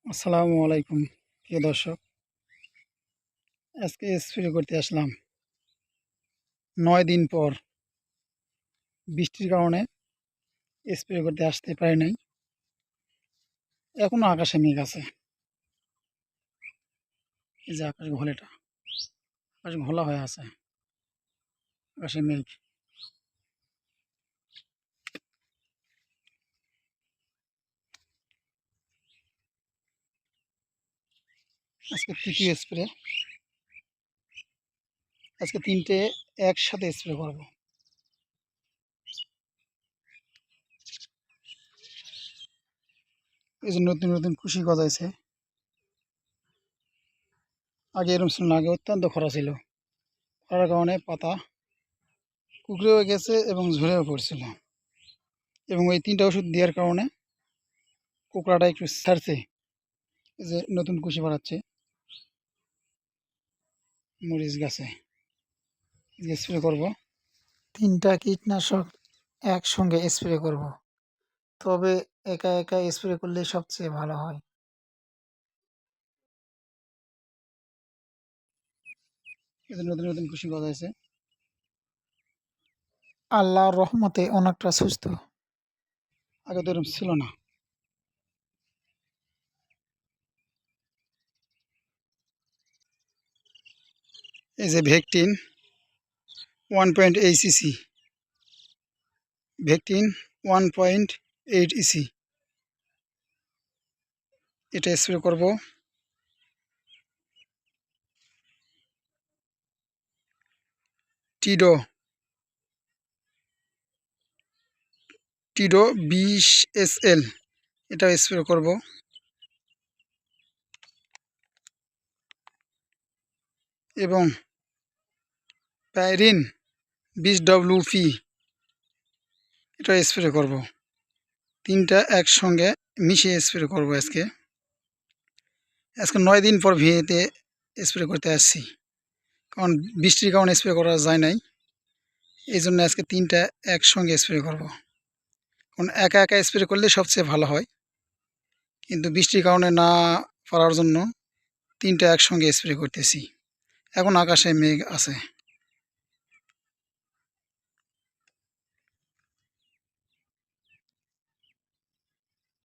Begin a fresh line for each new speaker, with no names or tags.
আসসালামু আলাইকুম প্রিয় দর্শক। আজকে স্প্রে করতে আসলাম ৯ দিন পর। বৃষ্টির কারণে স্প্রে করতে আসতে পারি নাই। এখনো আকাশে মেঘ আছে। এই যে আকাশ ঘোলাটা, আকাশ ঘোলা হয়ে আছে, আকাশে মেঘ। আজকে তৃতীয় স্প্রে। আজকে ৩টে একসাথে স্প্রে করব। এই যে নতুন নতুন কুশি গজাইছে। আগে এরকম ছিল না, আগে অত্যন্ত খরা ছিল। খরার কারণে পাতা কুকড়েও গেছে এবং ঝরেও পড়ছিল। এবং ওই ৩টা ওষুধ দেওয়ার কারণে কোকড়াটা একটু ছাড়ছে। এই যে নতুন কুশি বাড়াচ্ছে মরিচ গাছে। স্প্রে করব 3টা কীটনাশক একসঙ্গে স্প্রে করব, তবে একা একা স্প্রে করলে সবচেয়ে ভালো হয়। নতুন নতুন কুশি গজাইছে, আল্লাহর রহমতে অনেকটা সুস্থ। আগে তো এরকম ছিল না। এই যে ভেকটিন 1.8 cc, ভেকটিন 1.8 ইসি, এটা স্প্রে করব। টিডো টিডো 20 SL, এটা স্প্রে করব। এবং পাইরিন 20 WP, এটা স্প্রে করব। 3টা একসঙ্গে মিশিয়ে স্প্রে করব। আজকে 9 দিন পর ভিয়েতে স্প্রে করতে আসছি, কারণ বৃষ্টির কারণে স্প্রে করা যায় নাই। এই জন্য আজকে 3টা একসঙ্গে স্প্রে করব। কারণ একা একা স্প্রে করলে সবচেয়ে ভালো হয়, কিন্তু বৃষ্টির কারণে না পারার জন্য 3টা একসঙ্গে স্প্রে করতেছি। এখন আকাশে মেঘ আছে।